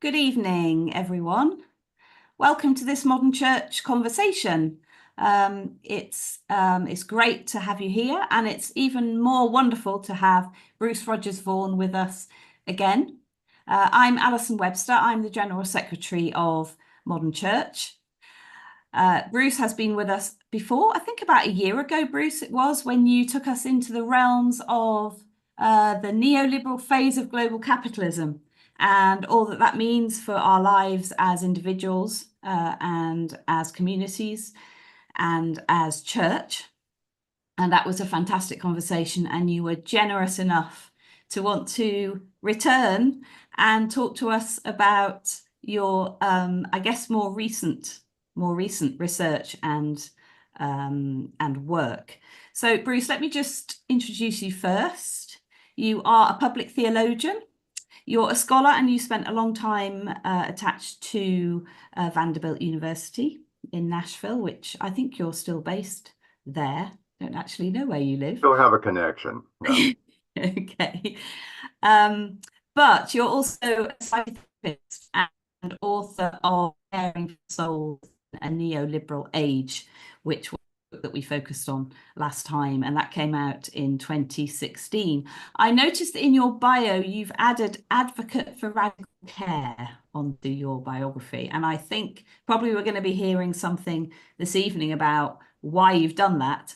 Good evening, everyone. Welcome to this Modern Church conversation. It's great to have you here, and it's even more wonderful to have Bruce Rogers Vaughan with us again. I'm Alison Webster. I'm the General Secretary of Modern Church. Bruce has been with us before, I think about a year ago, Bruce, it was, when you took us into the realms of the neoliberal phase of global capitalism and all that that means for our lives as individuals and as communities and as church. And that was a fantastic conversation, and you were generous enough to want to return and talk to us about your, I guess, more recent research and work. So, Bruce, let me just introduce you first. You are a public theologian. You're a scholar, and you spent a long time attached to Vanderbilt University in Nashville, which I think you're still based there. Don't actually know where you live. Still have a connection. Yeah. Okay. But you're also a scientist and author of Caring for Souls, a Neoliberal Age, which was that we focused on last time, and that came out in 2016. I noticed in your bio you've added advocate for radical care onto your biography, and I think probably we're going to be hearing something this evening about why you've done that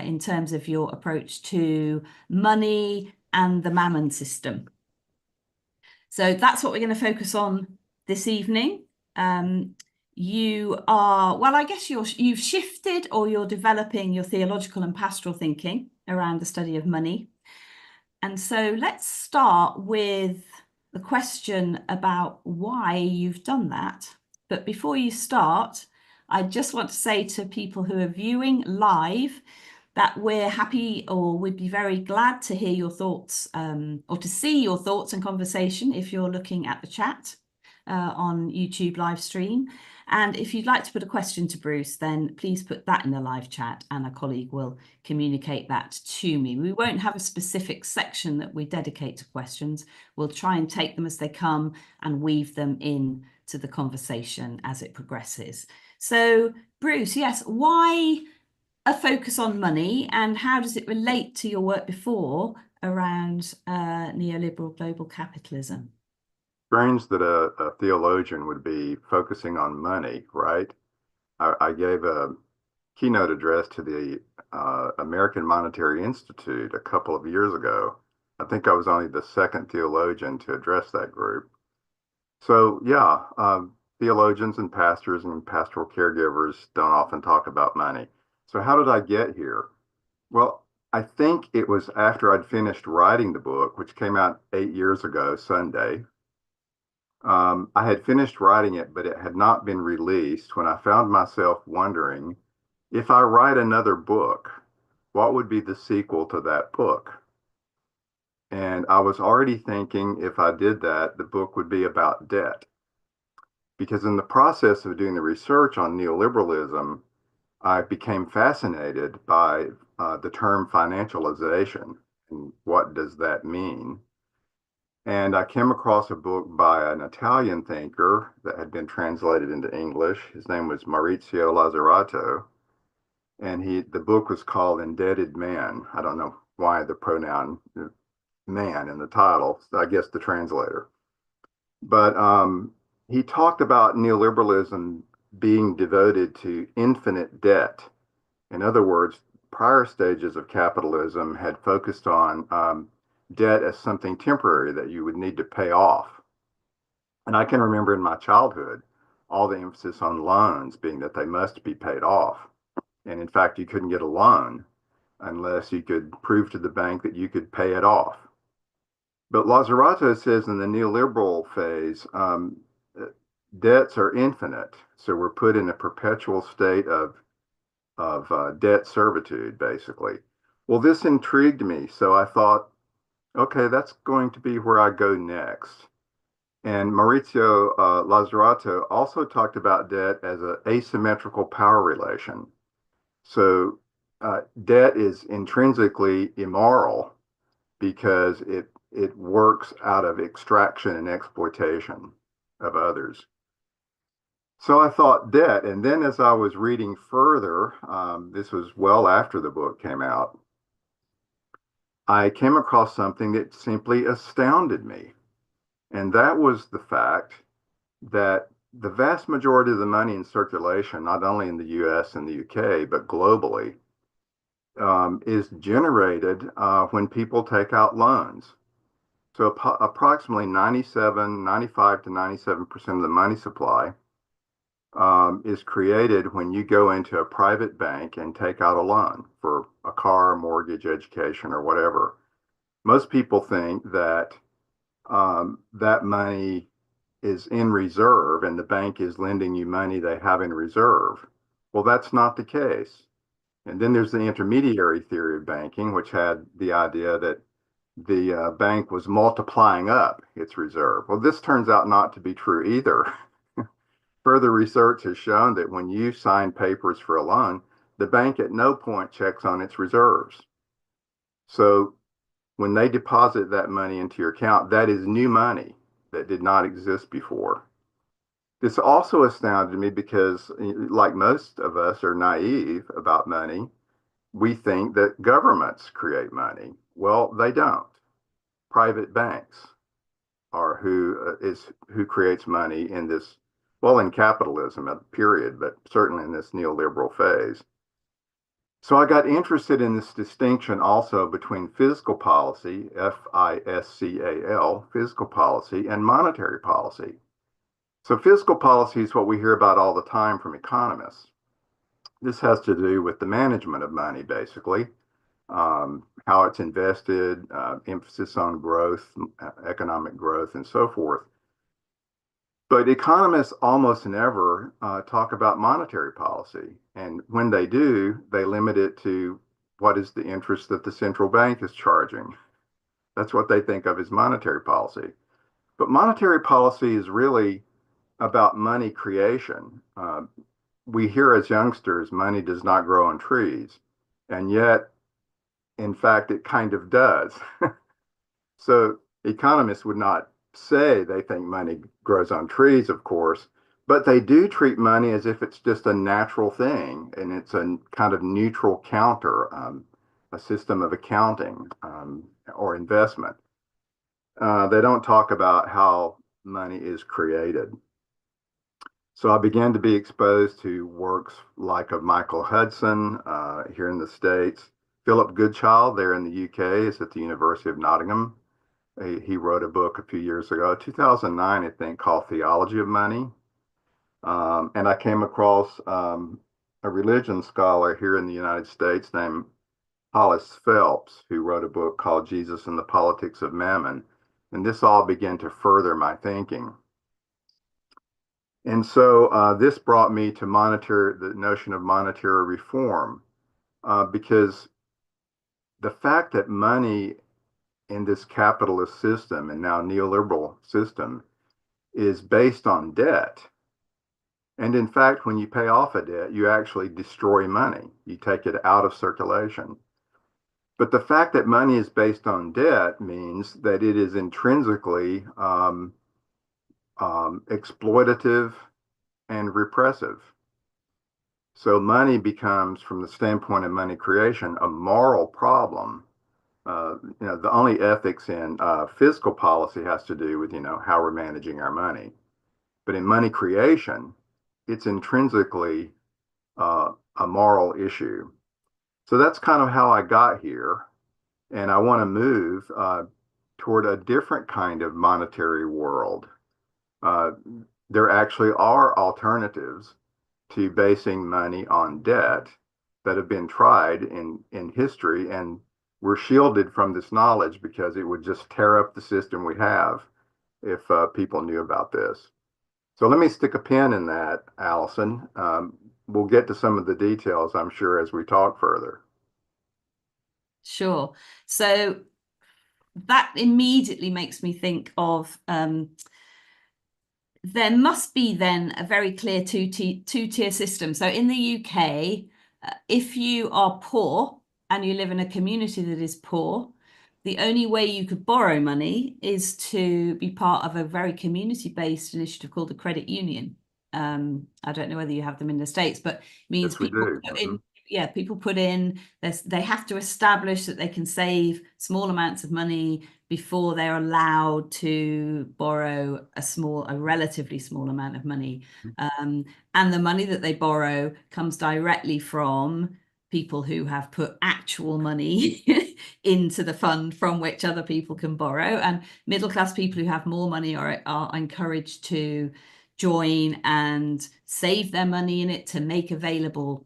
in terms of your approach to money and the mammon system. So that's what we're going to focus on this evening. You are, well, I guess you've shifted, or you're developing your theological and pastoral thinking around the study of money. And so let's start with the question about why you've done that. But before you start, I just want to say to people who are viewing live that we're happy, or we'd be very glad to hear your thoughts or to see your thoughts and conversation if you're looking at the chat on YouTube live stream. And if you'd like to put a question to Bruce, then please put that in the live chat and a colleague will communicate that to me. We won't have a specific section that we dedicate to questions. We'll try and take them as they come and weave them in to the conversation as it progresses. So, Bruce, yes, why a focus on money, and how does it relate to your work before around neoliberal global capitalism? Strange that a theologian would be focusing on money, right? I gave a keynote address to the American Monetary Institute a couple of years ago. I think I was only the second theologian to address that group. So, yeah, theologians and pastors and pastoral caregivers don't often talk about money. So, how did I get here? Well, I think it was after I'd finished writing the book, which came out 8 years ago, Sunday. I had finished writing it, but it had not been released when I found myself wondering, if I write another book, what would be the sequel to that book? And I was already thinking if I did that, the book would be about debt. Because in the process of doing the research on neoliberalism, I became fascinated by the term financialization and what does that mean? And I came across a book by an Italian thinker that had been translated into English. His name was Maurizio Lazzarato, and the book was called Indebted Man. I don't know why the pronoun man in the title. I guess the translator. But he talked about neoliberalism being devoted to infinite debt. In other words, prior stages of capitalism had focused on debt as something temporary that you would need to pay off. And I can remember in my childhood, all the emphasis on loans being that they must be paid off. And in fact, you couldn't get a loan unless you could prove to the bank that you could pay it off. But Lazzarato says in the neoliberal phase, debts are infinite. So we're put in a perpetual state of debt servitude, basically. Well, this intrigued me. So I thought, okay, that's going to be where I go next. And Maurizio Lazzarato also talked about debt as an asymmetrical power relation. So debt is intrinsically immoral because it works out of extraction and exploitation. of others. So I thought debt. And then as I was reading further, this was well after the book came out, I came across something that simply astounded me. And that was the fact that the vast majority of the money in circulation, not only in the US and the UK, but globally, is generated when people take out loans. So approximately 95 to 97% of the money supply is created when you go into a private bank and take out a loan for a car, mortgage, education, or whatever. Most people think that that money is in reserve and the bank is lending you money they have in reserve. Well, that's not the case. And then there's the intermediary theory of banking, which had the idea that the bank was multiplying up its reserve. Well, this turns out not to be true either. Further research has shown that when you sign papers for a loan, the bank at no point checks on its reserves. So when they deposit that money into your account, that is new money that did not exist before. This also astounded me because, like most of us are naive about money, we think that governments create money. Well, they don't. Private banks are who creates money in this, well, in capitalism, period, but certainly in this neoliberal phase. So I got interested in this distinction also between fiscal policy, FISCAL, fiscal policy, and monetary policy. So fiscal policy is what we hear about all the time from economists. This has to do with the management of money, basically, how it's invested, emphasis on growth, economic growth, and so forth. But economists almost never talk about monetary policy. And when they do, they limit it to what is the interest that the central bank is charging. That's what they think of as monetary policy. But monetary policy is really about money creation. We hear as youngsters, money does not grow on trees. And yet, in fact, it kind of does. So economists would not say they think money grows on trees, of course, but they do treat money as if it's just a natural thing and it's a kind of neutral counter, a system of accounting or investment. They don't talk about how money is created. So I began to be exposed to works like of Michael Hudson here in the States. Philip Goodchild there in the UK is at the University of Nottingham. He wrote a book a few years ago, 2009, I think, called Theology of Money. And I came across a religion scholar here in the United States named Hollis Phelps, who wrote a book called Jesus and the Politics of Mammon. And this all began to further my thinking. And so this brought me to the notion of monetary reform, because the fact that money in this capitalist system and now neoliberal system is based on debt. And in fact, when you pay off a debt, you actually destroy money. You take it out of circulation. But the fact that money is based on debt means that it is intrinsically exploitative and repressive. So money becomes, from the standpoint of money creation, a moral problem. The only ethics in fiscal policy has to do with, how we're managing our money. But in money creation, it's intrinsically a moral issue. So that's kind of how I got here. And I want to move toward a different kind of monetary world. Uh, there actually are alternatives to basing money on debt that have been tried in history, and we're shielded from this knowledge because it would just tear up the system we have if people knew about this. So let me stick a pin in that, Allison. We'll get to some of the details, I'm sure, as we talk further. Sure. So that immediately makes me think of there must be then a very clear two-tier system. So in the UK, if you are poor and you live in a community that is poor, the only way you could borrow money is to be part of a very community-based initiative called the credit union. I don't know whether you have them in the States, but it means Yes, we people do. put in, yeah, people put in, they have to establish that they can save small amounts of money before they're allowed to borrow a relatively small amount of money. And the money that they borrow comes directly from people who have put actual money into the fund from which other people can borrow. And middle class people who have more money are encouraged to join and save their money in it to make available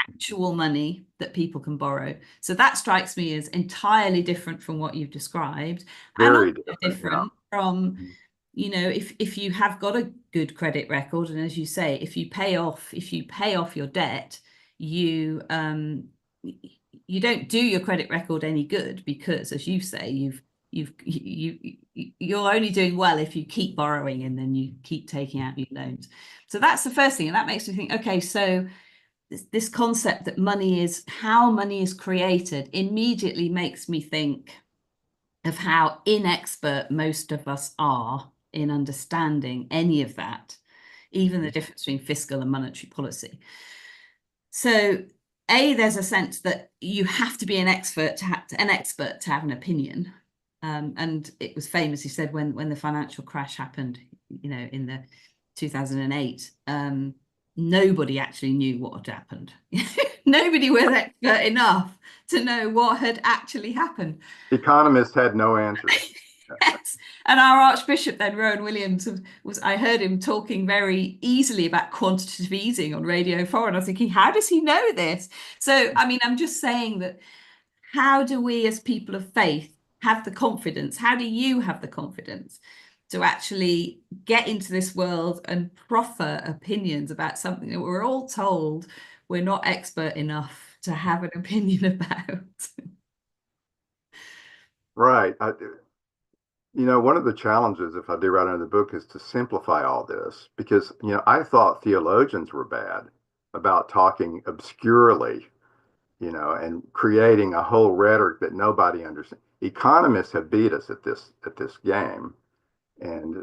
actual money that people can borrow. So that strikes me as entirely different from what you've described, and Very also different, yeah. different from, if you have got a good credit record, and as you say, if you pay off your debt, you you don't do your credit record any good, because as you say, you're only doing well if you keep borrowing and then you keep taking out new loans. So that's the first thing, and that makes me think, okay, so this concept that how money is created immediately makes me think of how inexpert most of us are in understanding any of that, even the difference between fiscal and monetary policy. So, there's a sense that you have to be an expert to have an opinion. And it was famous, he said, when the financial crash happened, in the 2008, nobody actually knew what had happened. Nobody was expert enough to know what had actually happened. Economists had no answers. Yes. And our Archbishop then, Rowan Williams, I heard him talking very easily about quantitative easing on Radio 4, and I was thinking, how does he know this? So, I mean, I'm just saying that, how do we as people of faith have the confidence? How do you have the confidence to actually get into this world and proffer opinions about something that we're all told we're not expert enough to have an opinion about? Right. One of the challenges, if I do write in the book, is to simplify all this because, I thought theologians were bad about talking obscurely, and creating a whole rhetoric that nobody understands. Economists have beat us at this game, and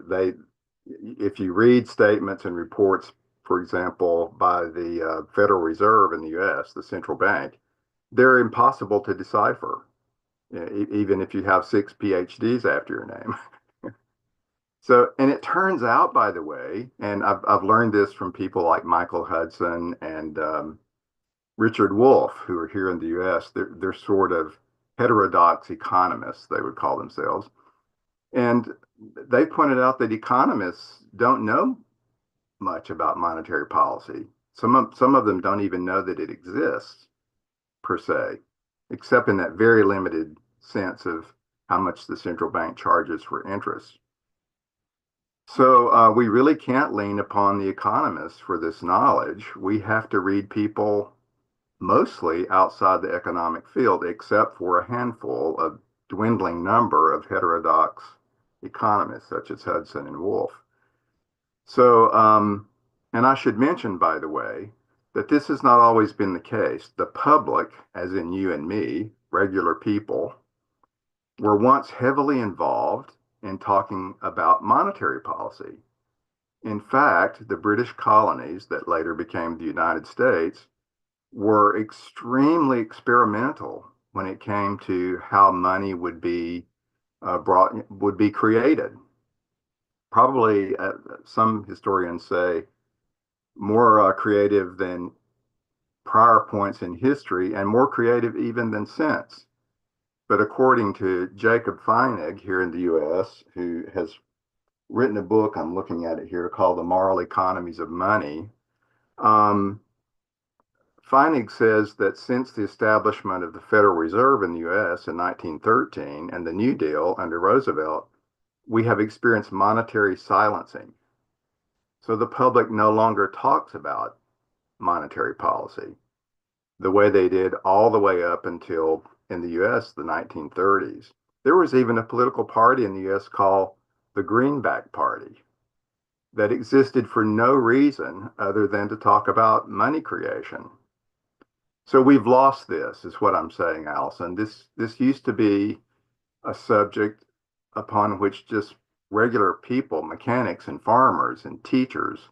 if you read statements and reports, for example, by the Federal Reserve in the U.S., the central bank, they're impossible to decipher, even if you have 6 PhDs after your name. So, and it turns out, by the way, and I've learned this from people like Michael Hudson and Richard Wolff, who are here in the U.S. They're sort of heterodox economists, they would call themselves, and they pointed out that economists don't know much about monetary policy. Some of them don't even know that it exists per se, except in that very limited sense of how much the central bank charges for interest. So we really can't lean upon the economists for this knowledge. We have to read people mostly outside the economic field, except for a handful of dwindling number of heterodox economists, such as Hudson and Wolff. So, and I should mention, by the way, that this has not always been the case. The public, as in you and me, regular people, were once heavily involved in talking about monetary policy. In fact, the British colonies that later became the United States were extremely experimental when it came to how money would be created. Probably, some historians say, more creative than prior points in history, and more creative even than since. But according to Jacob Feinig here in the U.S., who has written a book, I'm looking at it here, called The Moral Economies of Money, Feinig says that since the establishment of the Federal Reserve in the U.S. in 1913 and the New Deal under Roosevelt, we have experienced monetary silencing. So the public no longer talks about monetary policy the way they did all the way up until, in the U.S., the 1930s. There was even a political party in the U.S. called the Greenback Party that existed for no reason other than to talk about money creation. So we've lost this, is what I'm saying, Allison. This used to be a subject upon which just regular people, mechanics and farmers and teachers,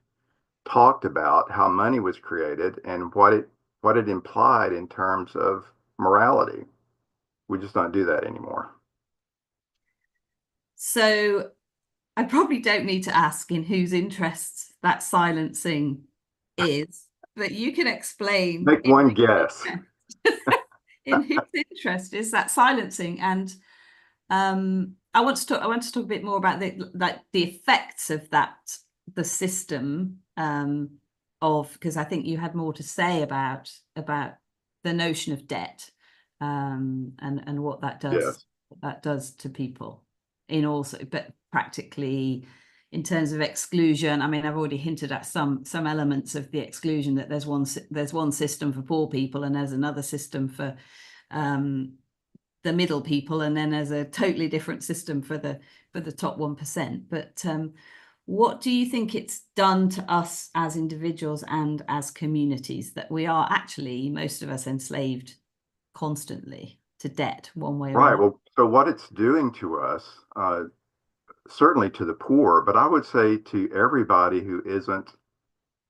talked about how money was created and what it implied in terms of morality. We just don't do that anymore. So I probably don't need to ask in whose interests that silencing is, but you can explain Make one guess. in whose interest is that silencing. And I want to talk a bit more about the effects of that, the system, of, because I think you had more to say about the notion of debt, and Yes. what that does to people in also, but practically in terms of exclusion. I mean, I've already hinted at some elements of the exclusion, that there's one system for poor people and there's another system for the middle people, and then there's a totally different system for the top 1%. But what do you think it's done to us as individuals and as communities, that we are actually, most of us, enslaved constantly to debt one way or Right. another? Well, so what it's doing to us, certainly to the poor, but I would say to everybody who isn't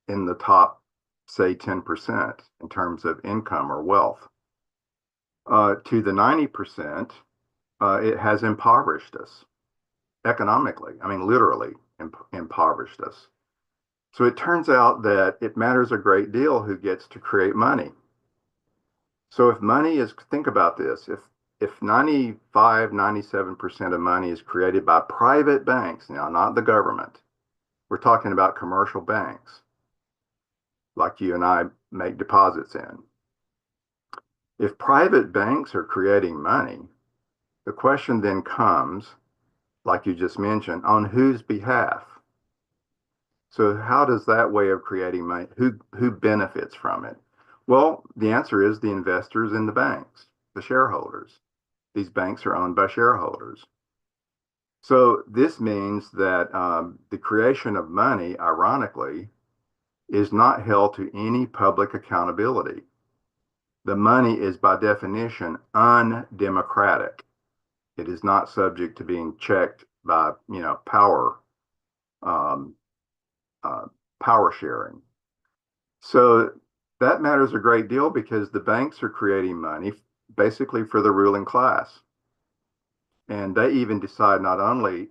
in the top, say, 10% in terms of income or wealth. To the 90%, it has impoverished us economically. I mean, literally impoverished us. So it turns out that it matters a great deal who gets to create money. So if money is, think about this, if 95, 97% of money is created by private banks, now not the government, we're talking about commercial banks like you and I make deposits in. If private banks are creating money, the question then comes, like you just mentioned, on whose behalf? So how does that way of creating money, who benefits from it? Well, the answer is the investors in the banks, the shareholders. These banks are owned by shareholders. So this means that the creation of money, ironically, is not held to any public accountability. The money is by definition undemocratic. It is not subject to being checked by, um, uh, power sharing. So that matters a great deal because the banks are creating money basically for the ruling class. And they even decide not only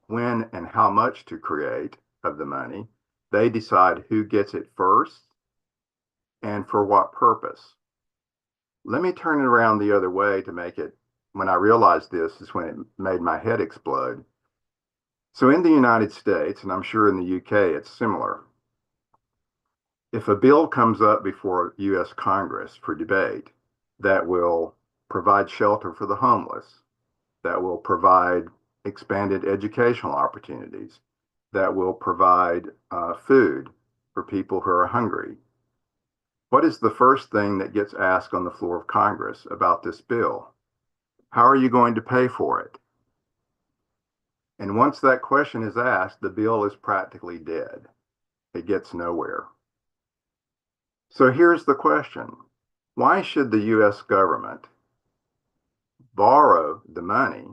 when and how much to create of the money, they decide who gets it first and for what purpose. Let me turn it around the other way to make it, when I realized this is when it made my head explode. So in the United States, and I'm sure in the UK it's similar, if a bill comes up before US Congress for debate that will provide shelter for the homeless, that will provide expanded educational opportunities, that will provide food for people who are hungry, what is the first thing that gets asked on the floor of Congress about this bill? How are you going to pay for it? And once that question is asked, the bill is practically dead. It gets nowhere. So here's the question. Why should the US government borrow the money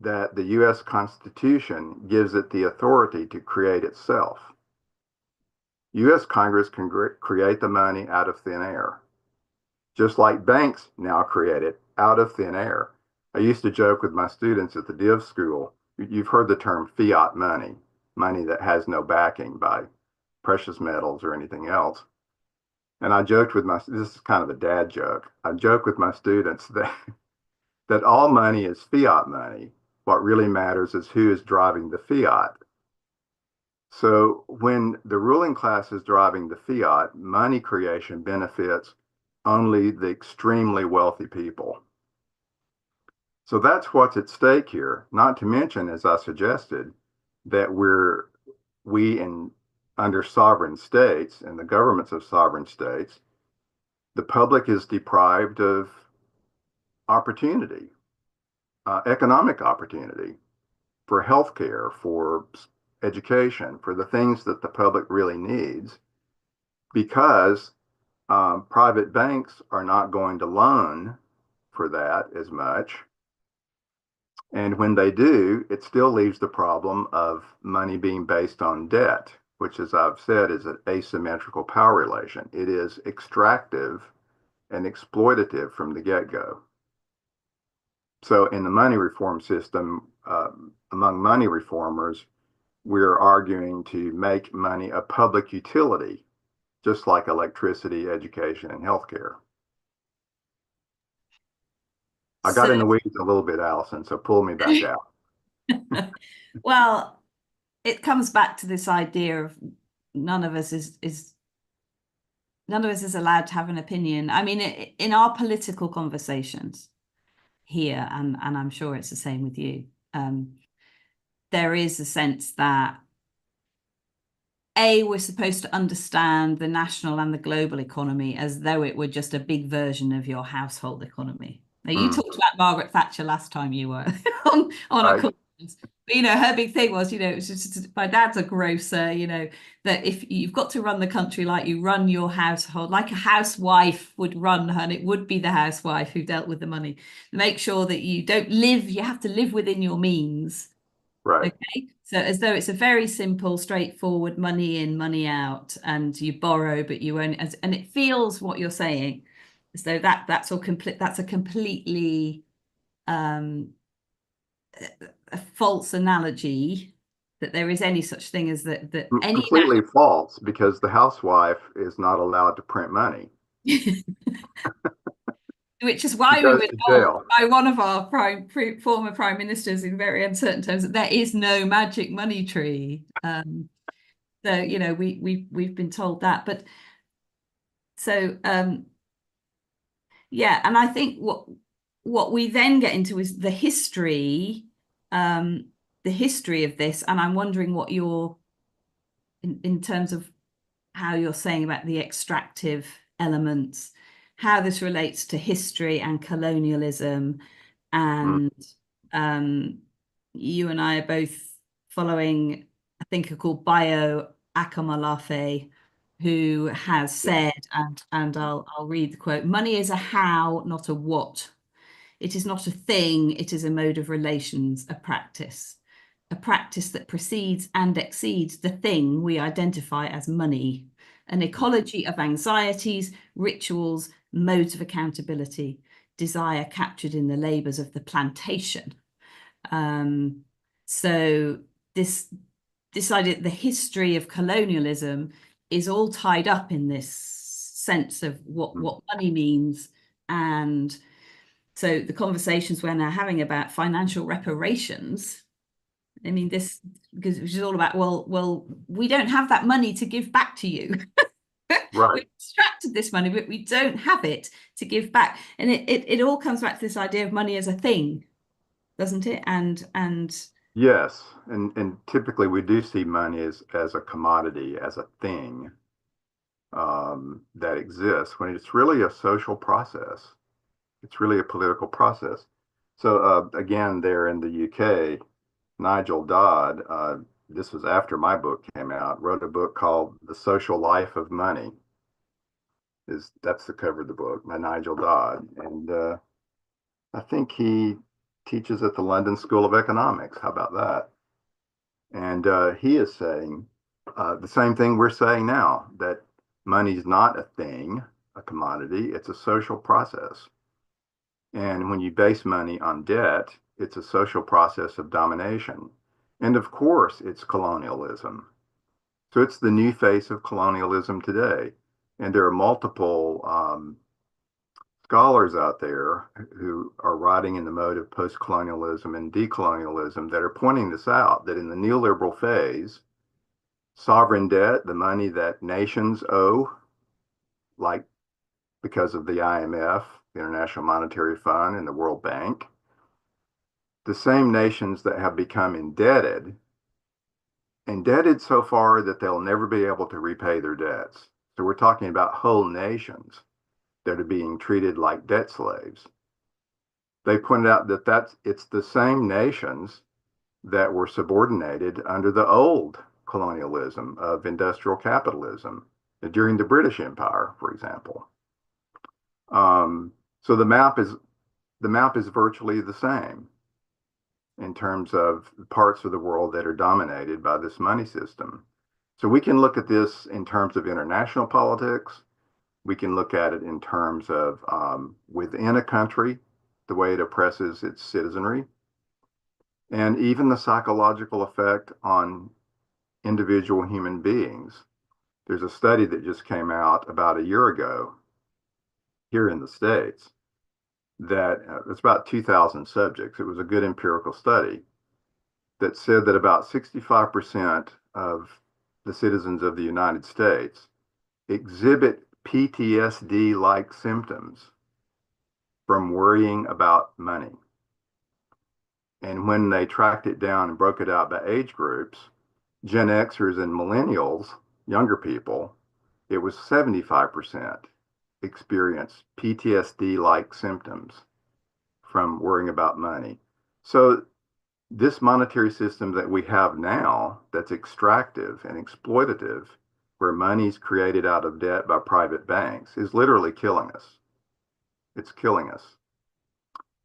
that the US Constitution gives it the authority to create itself? US Congress can create the money out of thin air, just like banks now create it out of thin air. I used to joke with my students at the Div School, you've heard the term fiat money, money that has no backing by precious metals or anything else. And I joked with this is kind of a dad joke. I joke with my students that all money is fiat money. What really matters is who is driving the fiat. So when the ruling class is driving the fiat, money creation benefits only the extremely wealthy people. So that's what's at stake here. Not to mention, as I suggested, that we in under sovereign states and the governments of sovereign states, the public is deprived of opportunity, economic opportunity for healthcare, for education, for the things that the public really needs, because private banks are not going to loan for that as much. And when they do, it still leaves the problem of money being based on debt, which, as I've said, is an asymmetrical power relation. It is extractive and exploitative from the get-go. So in the money reform system, among money reformers, we're arguing to make money a public utility, just like electricity, education, and healthcare. I got So, in the weeds a little bit, Allison, so pull me back out. well, it comes back to this idea of none of us is none of us is allowed to have an opinion. I mean, in our political conversations here, and I'm sure it's the same with you, there is a sense that we're supposed to understand the national and the global economy as though it were just a big version of your household economy. Now, you Mm, talked about Margaret Thatcher last time you were on a right, conference. But, her big thing was, it was just, my dad's a grocer, that if you've got to run the country like you run your household, like a housewife would run her, and it would be the housewife who dealt with the money. Make sure that you don't live, you have to live within your means. right. Okay, so as though it's a very simple, straightforward money in, money out, and you borrow, but you only, and it feels what you're saying, as though that's all complete. That's a completely um, a false analogy that there is any such thing as that any Completely false because the housewife is not allowed to print money. which is She why we goes were to told jail. by one of our former prime ministers in very uncertain terms that there is no magic money tree. So we've been told that, but so yeah, and I think what we then get into is um, the history of this, and I'm wondering what you're in terms of how you're saying about the extractive elements, how this relates to history and colonialism, Mm, and um, you and I are both following a thinker called Bayo Akomolafe, who has yeah. said, and I'll read the quote: "Money is a how, not a what. It is not a thing, it is a mode of relations, a practice that precedes and exceeds the thing we identify as money, an ecology of anxieties, rituals, modes of accountability, desire captured in the labors of the plantation." Um, so this this idea, the history of colonialism, is all tied up in this sense of Mm, what money means. And so the conversations we're now having about financial reparations, I mean, this because which is all about, well, we don't have that money to give back to you. right. We've extracted this money, but we don't have it to give back. And it all comes back to this idea of money as a thing, doesn't it? And Yes. And typically we do see money as a commodity, as a thing that exists when it's really a social process. It's really a political process. So again, there in the UK, Nigel Dodd, this was after my book came out, wrote a book called The Social Life of Money. That's the cover of the book by Nigel Dodd, and I think he teaches at the London School of Economics. How about that? And he is saying the same thing we're saying now, that money is not a thing, a commodity. It's a social process. And when you base money on debt, it's a social process of domination. And of course, it's colonialism. So it's the new face of colonialism today. And there are multiple scholars out there who are writing in the mode of post-colonialism and decolonialism that are pointing this out, that in the neoliberal phase, sovereign debt, the money that nations owe, like because of the IMF, the International Monetary Fund, and the World Bank, the same nations that have become indebted so far that they'll never be able to repay their debts. So we're talking about whole nations that are being treated like debt slaves. They pointed out that it's the same nations that were subordinated under the old colonialism of industrial capitalism during the British Empire, for example. So the map is virtually the same. in terms of parts of the world that are dominated by this money system. So we can look at this in terms of international politics. We can look at it in terms of within a country, the way it oppresses its citizenry, and even the psychological effect on individual human beings. There's a study that just came out about a year ago here in the States that it's about 2,000 subjects. It was a good empirical study that said that about 65% of the citizens of the United States exhibit PTSD-like symptoms from worrying about money. And when they tracked it down and broke it out by age groups, Gen Xers and millennials, younger people, it was 75% experience PTSD-like symptoms from worrying about money. So this monetary system that we have now that's extractive and exploitative, where money's created out of debt by private banks, is literally killing us. It's killing us.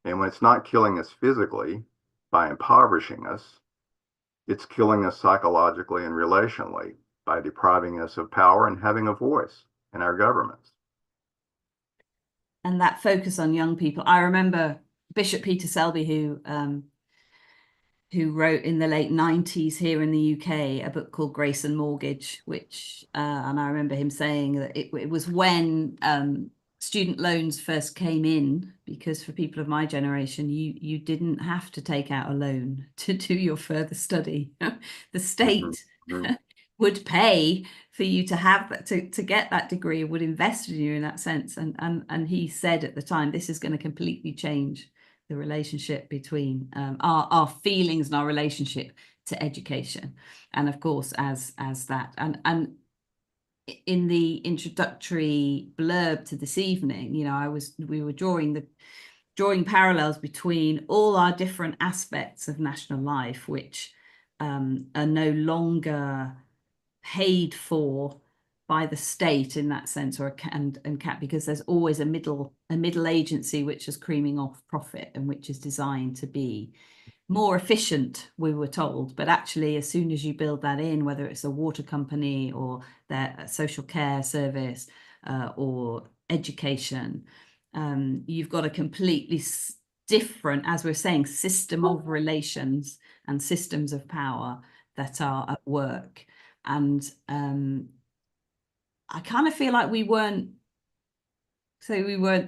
And when it's not killing us physically by impoverishing us, it's killing us psychologically and relationally by depriving us of power and having a voice in our governments. And that focus on young people. I remember Bishop Peter Selby, who wrote in the late 90s here in the UK a book called Grace and Mortgage, which, and I remember him saying that it was when student loans first came in, because for people of my generation, you didn't have to take out a loan to do your further study. The state Mm-hmm. would pay for you to have that, to get that degree, would invest in you in that sense. And he said at the time, this is going to completely change the relationship between our feelings and our relationship to education. And of course, as that, and in the introductory blurb to this evening, we were drawing parallels between all our different aspects of national life, which are no longer paid for by the state in that sense, because there's always a middle agency which is creaming off profit and which is designed to be more efficient, we were told. But actually, as soon as you build that in, whether it's a water company or their social care service or education, you've got a completely different, as we're saying, system of relations and systems of power that are at work. And I kind of feel like we weren't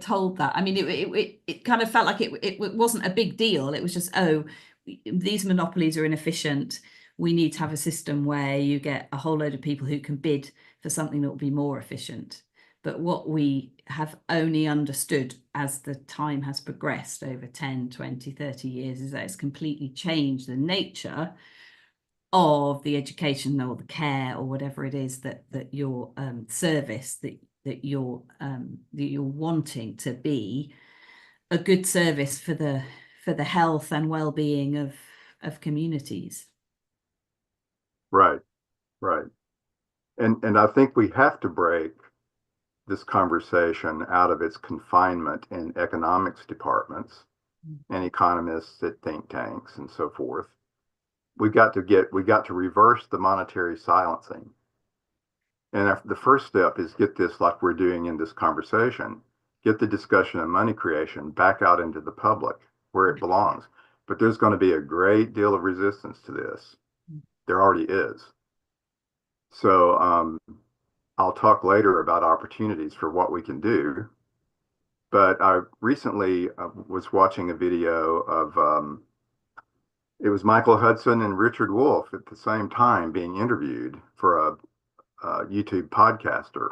told that. I mean, it kind of felt like it wasn't a big deal. It was just, oh, these monopolies are inefficient. We need to have a system where you get a whole load of people who can bid for something that will be more efficient. But what we have only understood as the time has progressed over 10, 20, 30 years is that it's completely changed the nature of the education or the care or whatever it is that your service that you're wanting to be a good service for the health and well-being of communities. Right, right. And I think we have to break this conversation out of its confinement in economics departments and economists at think tanks and so forth. We got to reverse the monetary silencing. And the first step is get this, like we're doing in this conversation, get the discussion of money creation back out into the public where it belongs. But there's going to be a great deal of resistance to this. There already is. So I'll talk later about opportunities for what we can do. But I recently was watching a video of it was Michael Hudson and Richard Wolff at the same time being interviewed for a YouTube podcaster.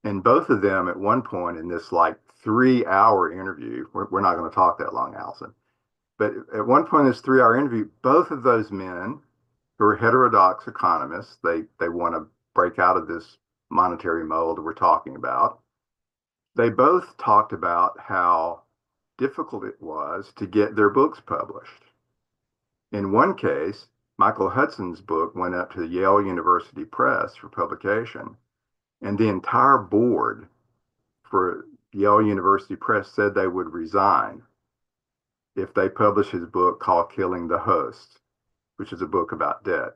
And both of them at one point in this like 3 hour interview, we're not going to talk that long, Allison, but at one point in this 3 hour interview, both of those men who are heterodox economists, they want to break out of this monetary mold we're talking about. They both talked about how difficult it was to get their books published. In one case, Michael Hudson's book went up to the Yale University Press for publication, and the entire board for Yale University Press said they would resign if they publish his book called Killing the Host, which is a book about debt.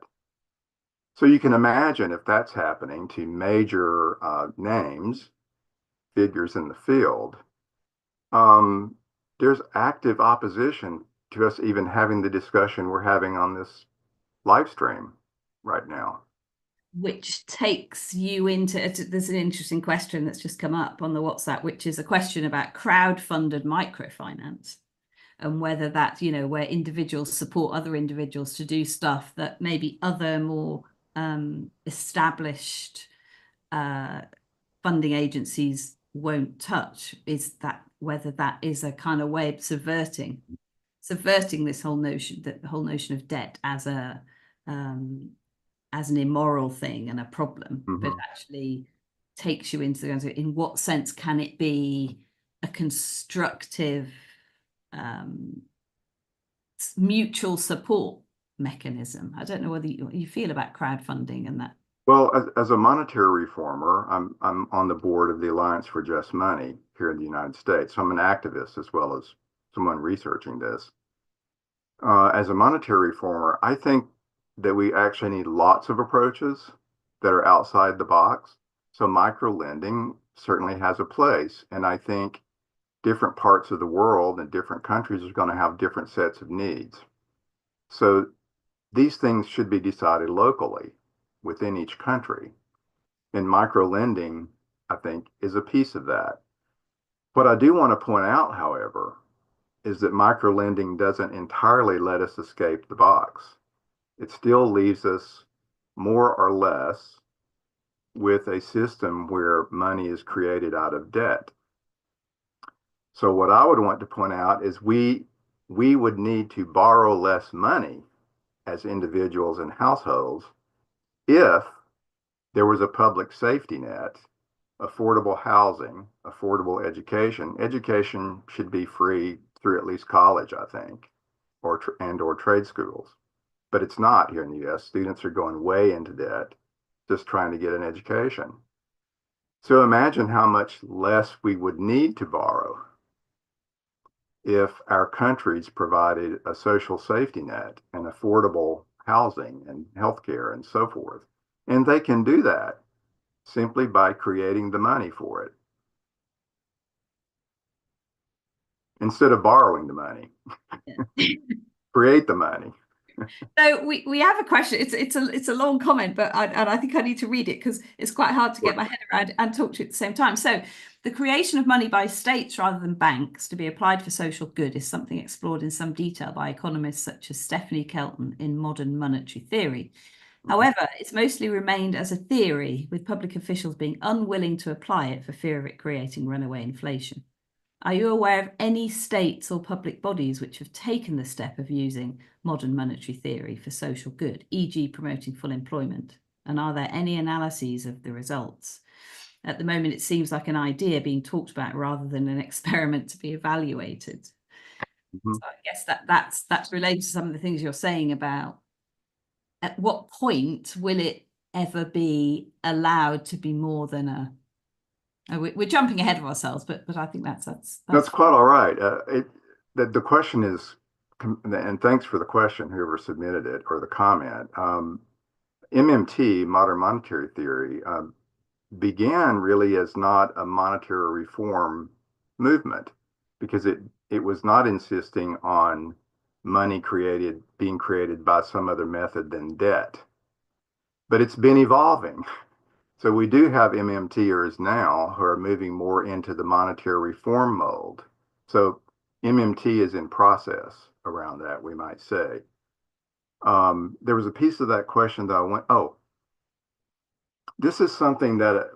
So you can imagine if that's happening to major names, figures in the field, um, there's active opposition to us even having the discussion we're having on this live stream right now. Which takes you into there's an interesting question that's just come up on the WhatsApp, which is a question about crowd-funded microfinance and whether that, where individuals support other individuals to do stuff that maybe other more established funding agencies won't touch, is that whether that is a kind of way of subverting this whole notion, that the whole notion of debt as a as an immoral thing and a problem, but actually takes you into in what sense can it be a constructive mutual support mechanism? I don't know whether you feel about crowdfunding and that. Well, as a monetary reformer, I'm on the board of the Alliance for Just Money here in the United States. So I'm an activist as well as someone researching this. As a monetary reformer, I think that we actually need lots of approaches that are outside the box. So micro lending certainly has a place, and I think different parts of the world and different countries are going to have different sets of needs. So these things should be decided locally within each country. And micro lending, I think, is a piece of that. What I do want to point out, however, is that micro lending doesn't entirely let us escape the box. It still leaves us more or less with a system where money is created out of debt. So what I would want to point out is we would need to borrow less money as individuals and households if there was a public safety net, affordable housing, affordable education. Education should be free through at least college, I think, or trade schools. But it's not here in the US. Students are going way into debt just trying to get an education. So imagine how much less we would need to borrow if our countries provided a social safety net and affordable housing and healthcare and so forth. And they can do that simply by creating the money for it instead of borrowing the money. Create the money. So we have a question. It's a long comment, but I think I need to read it because it's quite hard to get my head around and talk to you at the same time. So the creation of money by states rather than banks to be applied for social good is something explored in some detail by economists such as Stephanie Kelton in Modern Monetary Theory. However, it's mostly remained as a theory, with public officials being unwilling to apply it for fear of it creating runaway inflation. Are you aware of any states or public bodies which have taken the step of using modern monetary theory for social good, e.g. promoting full employment? And are there any analyses of the results? At the moment, it seems like an idea being talked about rather than an experiment to be evaluated. So I guess that's related to some of the things you're saying about at what point will it ever be allowed to be more than a we're jumping ahead of ourselves, but I think that's quite all right. The question is, and thanks for the question, whoever submitted it or the comment. MMT, modern monetary theory, began really as not a monetary reform movement because it was not insisting on money being created by some other method than debt. But it's been evolving. So we do have MMTers now who are moving more into the monetary reform mold. So MMT is in process around that, we might say. There was a piece of that question that I went, oh, this is something that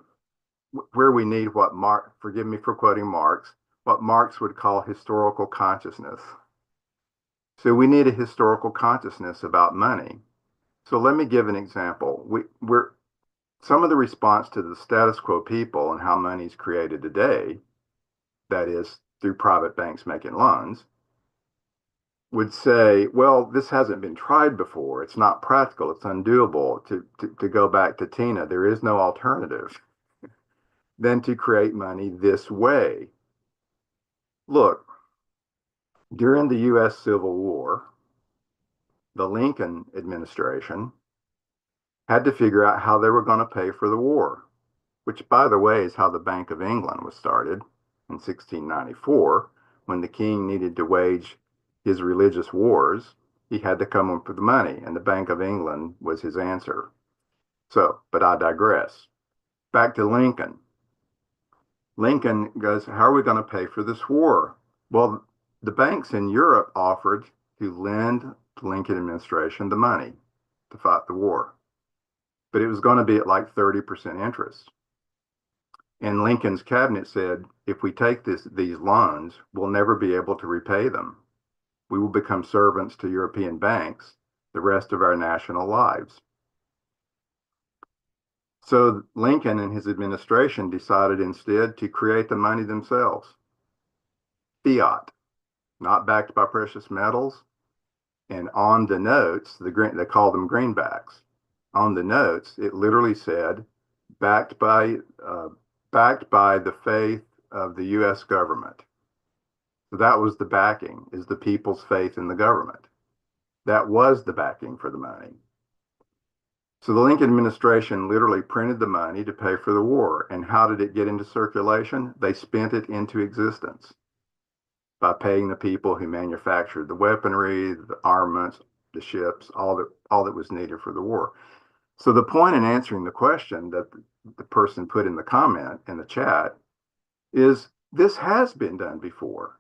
where we need what forgive me for quoting Marx, what Marx would call historical consciousness. So we need a historical consciousness about money. So let me give an example. We're some of the response to the status quo people and how money is created today, that is through private banks making loans, would say, well, this hasn't been tried before. It's not practical. It's undoable. To go back to Tina, there is no alternative than to create money this way. Look, During the U.S. Civil War, the Lincoln administration had to figure out how they were going to pay for the war, which, by the way, is how the Bank of England was started in 1694. When the king needed to wage his religious wars, he had to come up with the money, and the Bank of England was his answer. So, but I digress. Back to Lincoln. Lincoln goes, how are we going to pay for this war? Well, the banks in Europe offered to lend the Lincoln administration the money to fight the war, but it was going to be at like 30% interest. And Lincoln's cabinet said, if we take these loans, we'll never be able to repay them. We will become servants to European banks the rest of our national lives. So Lincoln and his administration decided instead to create the money themselves. Fiat, not backed by precious metals. And on the notes, they call them greenbacks. On the notes, it literally said, backed by the faith of the U.S. government. So that was the backing, is the people's faith in the government. That was the backing for the money. So the Lincoln administration literally printed the money to pay for the war. And how did it get into circulation? They spent it into existence by paying the people who manufactured the weaponry, the armaments, the ships, all that was needed for the war. So the point in answering the question that the person put in the comment in the chat is this has been done before.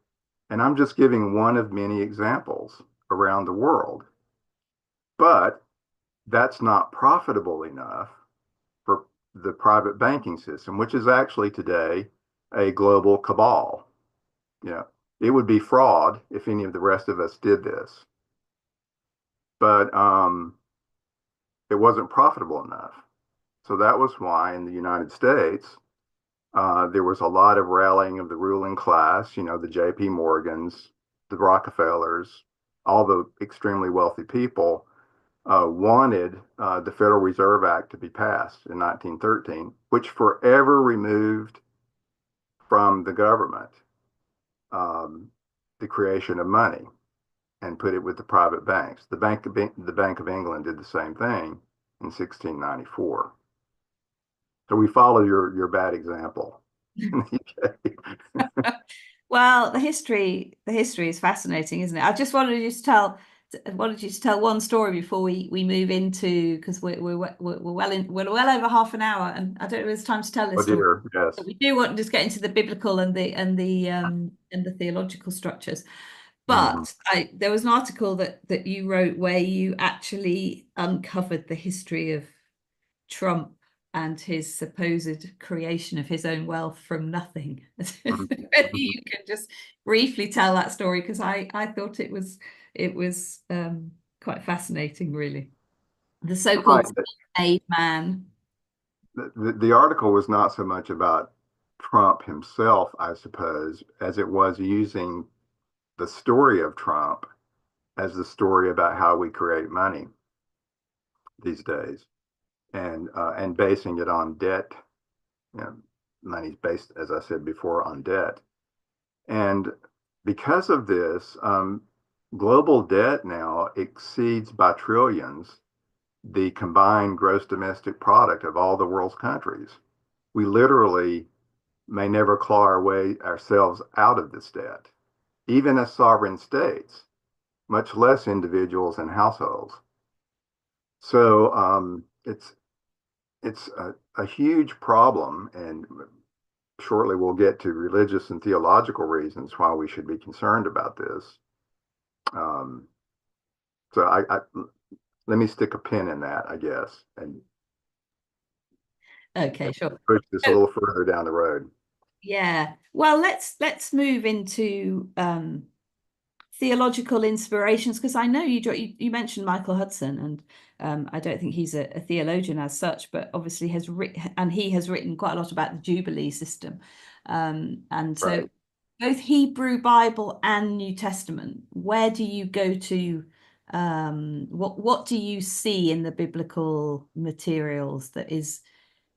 And I'm just giving one of many examples around the world. But that's not profitable enough for the private banking system, which is actually today a global cabal. You know, it would be fraud if any of the rest of us did this. But it wasn't profitable enough. So that was why in the United States, there was a lot of rallying of the ruling class, you know, the J.P. Morgans, the Rockefellers, all the extremely wealthy people wanted the Federal Reserve Act to be passed in 1913, which forever removed from the government the creation of money and put it with the private banks. The Bank of England did the same thing in 1694. So we follow your bad example. Well, the history is fascinating, isn't it? I just wanted you to tell one story before we move into, because we're well over half an hour, and I don't know if it's time to tell Oh this story. dear, yes. But we do want to just get into the biblical and the theological structures. Mm-hmm. But there was an article that you wrote where you actually uncovered the history of Trump and his supposed creation of his own wealth from nothing. Maybe you can just briefly tell that story, because I thought it was quite fascinating, really. The Right. so-called self-made man. The article was not so much about Trump himself, I suppose, as it was using the story of Trump as the story about how we create money these days, and basing it on debt. You know, money's based, as I said before, on debt, and because of this, global debt now exceeds by trillions the combined gross domestic product of all the world's countries. We literally may never claw our way ourselves out of this debt, even as sovereign states, much less individuals and households. So it's a huge problem, and shortly we'll get to religious and theological reasons why we should be concerned about this. Um, so let me stick a pin in that, I guess, and Okay, sure. push this a So, little further down the road. yeah. Well, let's move into theological inspirations, because I know you mentioned Michael Hudson, and I don't think he's a theologian as such, but obviously he has written quite a lot about the Jubilee system, and so Right. both Hebrew Bible and New Testament. Where do you go to? What do you see in the biblical materials that is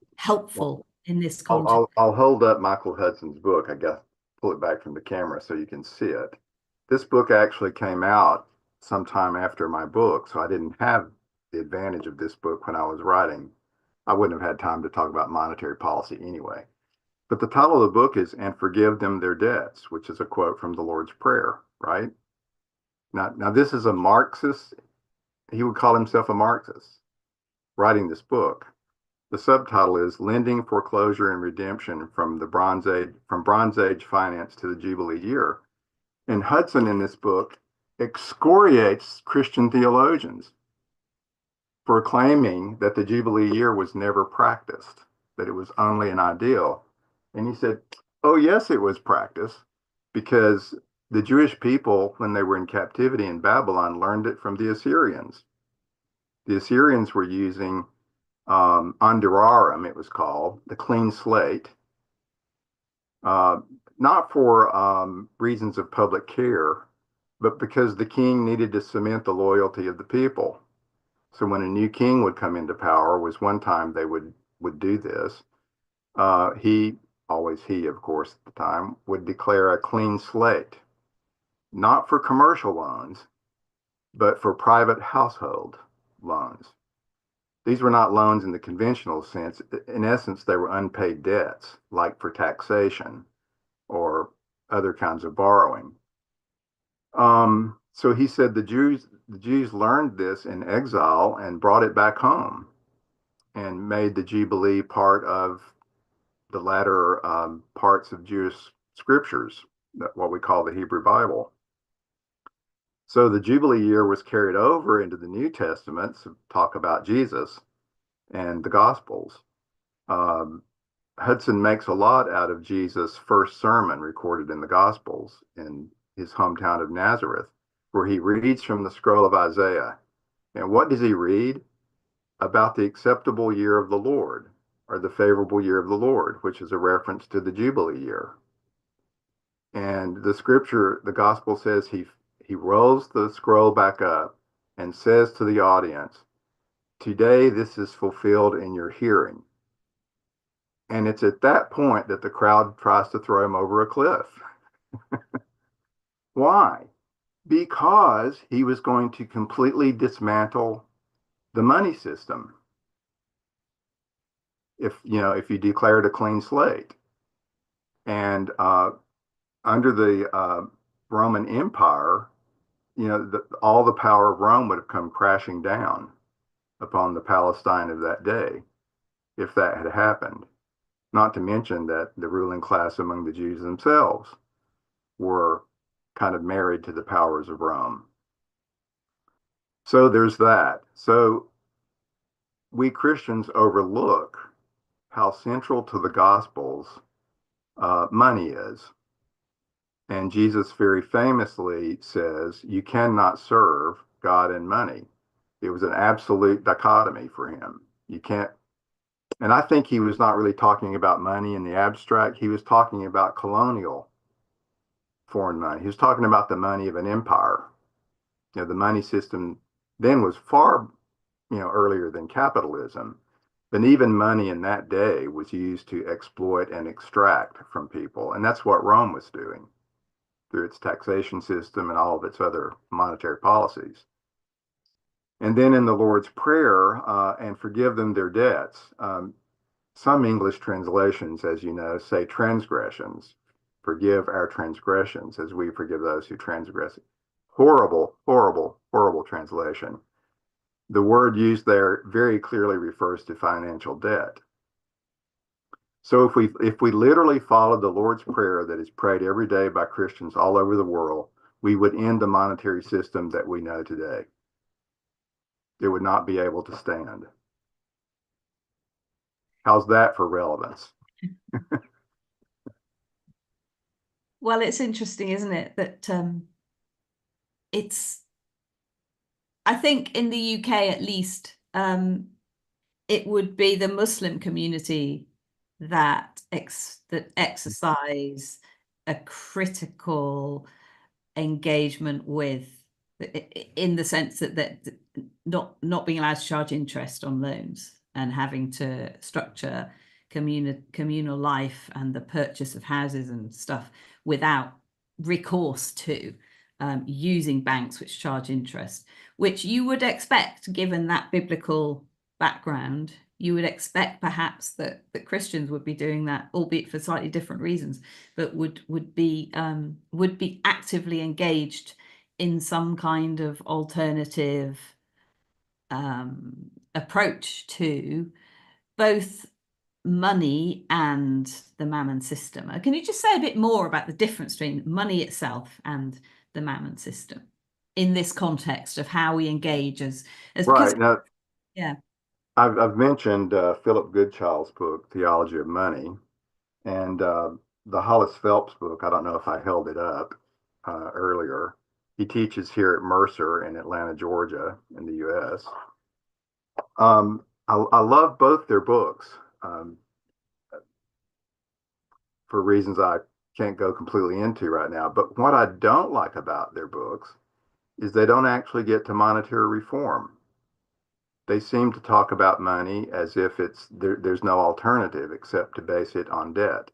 Well, helpful in this I'll, context? I'll, I'll hold up Michael Hudson's book. I guess pull it back from the camera so you can see it. this book actually came out sometime after my book, so I didn't have the advantage of this book when I was writing. I wouldn't have had time to talk about monetary policy anyway. But the title of the book is "And Forgive Them Their Debts," which is a quote from the Lord's Prayer, right? Now this is a Marxist. He would call himself a Marxist writing this book. The subtitle is "Lending, Foreclosure, and Redemption from Bronze Age Finance to the Jubilee Year." And Hudson in this book excoriates Christian theologians for claiming that the Jubilee year was never practiced, that it was only an ideal. And he said, oh, yes, it was practiced because the Jewish people, when they were in captivity in Babylon, learned it from the Assyrians. The Assyrians were using Anduraram, it was called, the clean slate, not for reasons of public care, but because the king needed to cement the loyalty of the people. So when a new king would come into power, was one time they would do this. He, of course, at the time, would declare a clean slate, not for commercial loans, but for private household loans. These were not loans in the conventional sense. In essence, they were unpaid debts, like for taxation or other kinds of borrowing. So he said the Jews learned this in exile and brought it back home and made the Jubilee part of the latter parts of Jewish scriptures, what we call the Hebrew Bible. So the Jubilee year was carried over into the New Testament to talk about Jesus and the Gospels. Hudson makes a lot out of Jesus' first sermon recorded in the Gospels in his hometown of Nazareth, where he reads from the scroll of Isaiah. And what does he read? About the acceptable year of the Lord, or the favorable year of the Lord, which is a reference to the Jubilee year. And the scripture, the gospel says he rolls the scroll back up and says to the audience, today this is fulfilled in your hearing. And it's at that point that the crowd tries to throw him over a cliff. Why? Because he was going to completely dismantle the money system. If you declared a clean slate. And under the Roman Empire, all the power of Rome would have come crashing down upon the Palestine of that day if that had happened. Not to mention that the ruling class among the Jews themselves were kind of married to the powers of Rome. So there's that. So we Christians overlook how central to the Gospels money is. And Jesus very famously says, you cannot serve God and money. It was an absolute dichotomy for him. You can't, and I think he was not really talking about money in the abstract. He was talking about colonial foreign money. He was talking about the money of an empire. The money system then was far, earlier than capitalism. But even money in that day was used to exploit and extract from people. And that's what Rome was doing through its taxation system and all of its other monetary policies. And then in the Lord's Prayer, and forgive them their debts. Some English translations, as you know, say transgressions. Forgive our transgressions as we forgive those who transgress. Horrible, horrible, horrible translation. The word used there very clearly refers to financial debt. So if we literally followed the Lord's Prayer that is prayed every day by Christians all over the world, we would end the monetary system that we know today. It would not be able to stand. How's that for relevance? Well, it's interesting, isn't it, that I think in the UK at least, it would be the Muslim community that exercise a critical engagement with, in the sense that not being allowed to charge interest on loans and having to structure communal life and the purchase of houses and stuff without recourse to using banks which charge interest, which you would expect, given that biblical background, you would expect perhaps that Christians would be doing that, albeit for slightly different reasons, but would be actively engaged in some kind of alternative approach to both money and the mammon system. Can you just say a bit more about the difference between money itself and the mammon system in this context of how we engage as because Right. Now, yeah. I've mentioned Philip Goodchild's book, Theology of Money, and the Hollis Phelps book. I don't know if I held it up earlier. He teaches here at Mercer in Atlanta, Georgia, in the U.S. I love both their books for reasons I can't go completely into right now. But what I don't like about their books is they don't actually get to monetary reform. They seem to talk about money as if there's no alternative except to base it on debt.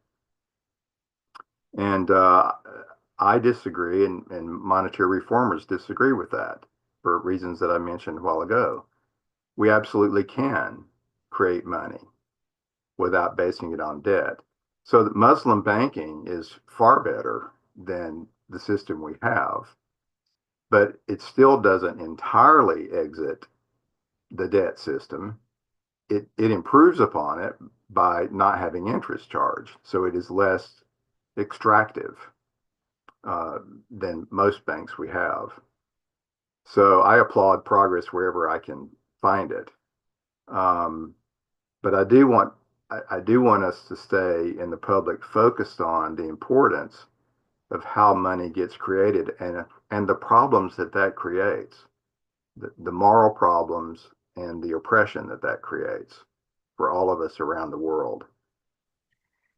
And I disagree, and monetary reformers disagree with that for reasons that I mentioned a while ago. We absolutely can create money without basing it on debt. So that Muslim banking is far better than the system we have, but it still doesn't entirely exit the debt system. It improves upon it by not having interest charged. So it is less extractive than most banks we have. So I applaud progress wherever I can find it. But I do want us to stay in the public focused on the importance of how money gets created and the problems that creates, the moral problems and the oppression that creates for all of us around the world.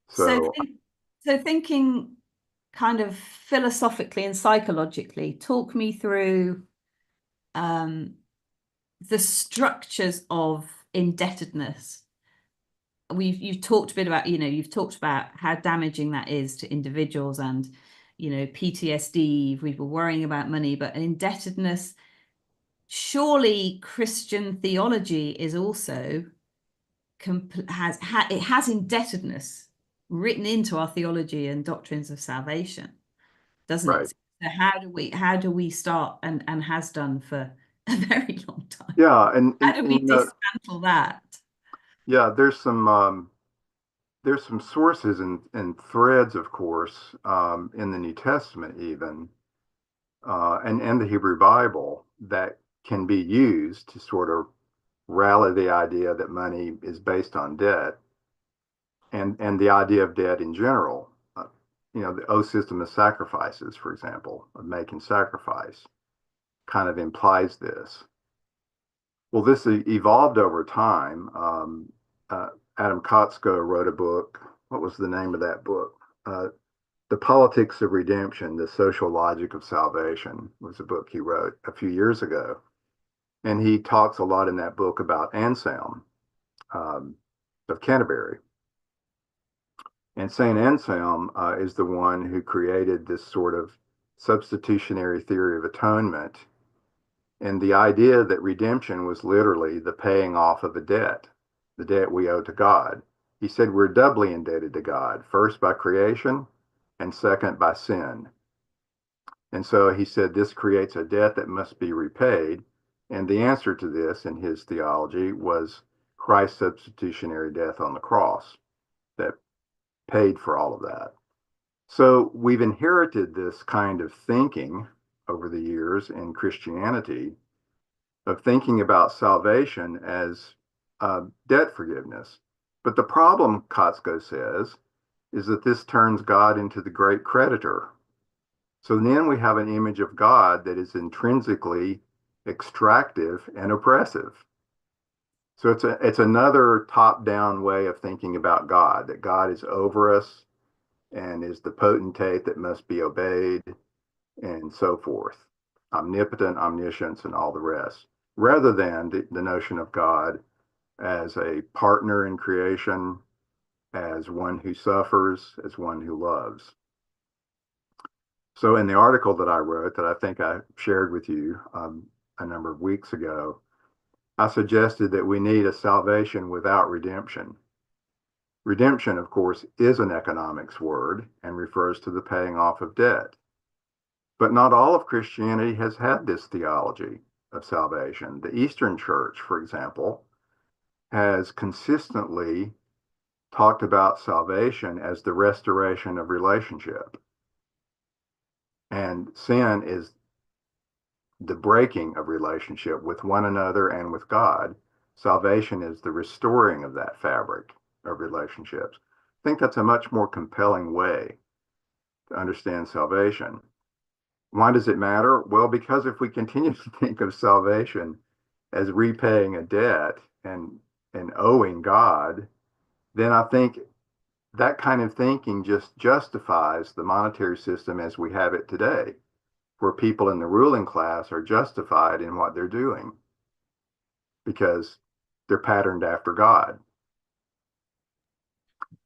So, So, so thinking kind of philosophically and psychologically, talk me through the structures of indebtedness. You've talked a bit about, you've talked about how damaging that is to individuals and, PTSD, we were worrying about money, but indebtedness, surely Christian theology is also it has indebtedness written into our theology and doctrines of salvation, doesn't right. it? So how do we start and has done for a very long time? Yeah. How do we dismantle that? Yeah, there's some sources and threads, of course, in the New Testament even, and the Hebrew Bible that can be used to sort of rally the idea that money is based on debt and the idea of debt in general. The O system of sacrifices, for example, of making sacrifice, kind of implies this. Well, this evolved over time. Adam Kotsko wrote a book. What was the name of that book? The Politics of Redemption, The Social Logic of Salvation was a book he wrote a few years ago. And he talks a lot in that book about Anselm of Canterbury. And St. Anselm is the one who created this sort of substitutionary theory of atonement and the idea that redemption was literally the paying off of a debt, the debt we owe to God. He said we're doubly indebted to God, first by creation and second by sin. And so he said this creates a debt that must be repaid. And the answer to this in his theology was Christ's substitutionary death on the cross that paid for all of that. So we've inherited this kind of thinking over the years in Christianity of thinking about salvation as debt forgiveness. But the problem, Kotsko says, is that this turns God into the great creditor. So then we have an image of God that is intrinsically extractive and oppressive. So it's another top-down way of thinking about God, that God is over us and is the potentate that must be obeyed and so forth, omnipotent, omniscience, and all the rest, rather than the notion of God as a partner in creation, as one who suffers, as one who loves. So in the article that I wrote, that I think I shared with you a number of weeks ago, I suggested that we need a salvation without redemption. Redemption, of course, is an economics word and refers to the paying off of debt. But not all of Christianity has had this theology of salvation. The Eastern Church, for example, has consistently talked about salvation as the restoration of relationship. And sin is the breaking of relationship with one another and with God. Salvation is the restoring of that fabric of relationships. I think that's a much more compelling way to understand salvation. Why does it matter? Well, because if we continue to think of salvation as repaying a debt and owing God, then I think that kind of thinking just justifies the monetary system as we have it today, where people in the ruling class are justified in what they're doing because they're patterned after God.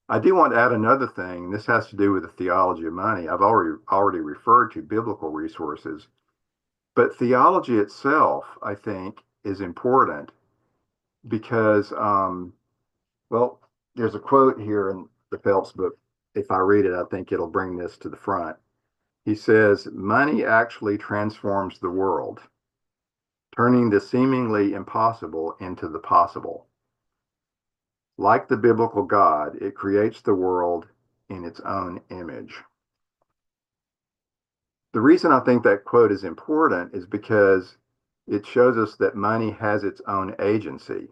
I do want to add another thing. This has to do with the theology of money. I've already referred to biblical resources, but theology itself, I think, is important because, well, there's a quote here in the Phelps book. If I read it, I think it'll bring this to the front. He says, money actually transforms the world, turning the seemingly impossible into the possible. Like the biblical God, it creates the world in its own image. The reason I think that quote is important is because it shows us that money has its own agency.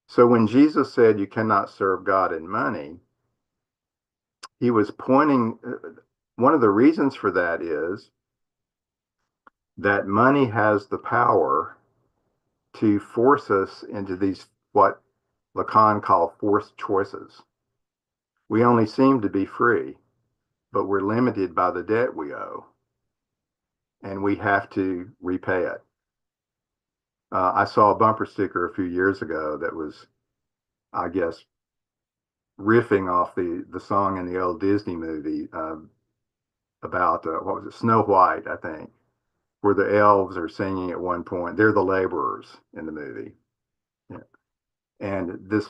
So when Jesus said you cannot serve God and money, he was pointing, one of the reasons for that is that money has the power to force us into these, what Lacan called forced choices. We only seem to be free, but we're limited by the debt we owe, and we have to repay it. I saw a bumper sticker a few years ago that was, I guess, riffing off the song in the old Disney movie about what was it, Snow White, I think, where the elves are singing at one point. They're the laborers in the movie, yeah. And this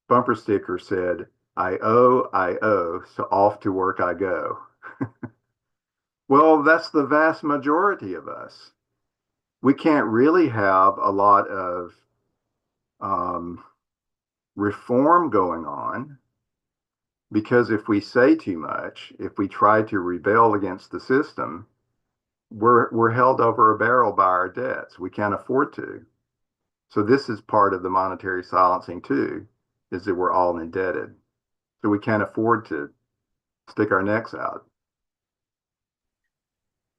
bumper sticker said, I owe, so off to work I go." Well, that's the vast majority of us. We can't really have a lot of um, reform going on because if we say too much, if we try to rebel against the system, we're held over a barrel by our debts. We can't afford to. So this is part of the monetary silencing too, is that we're all indebted. So we can't afford to stick our necks out.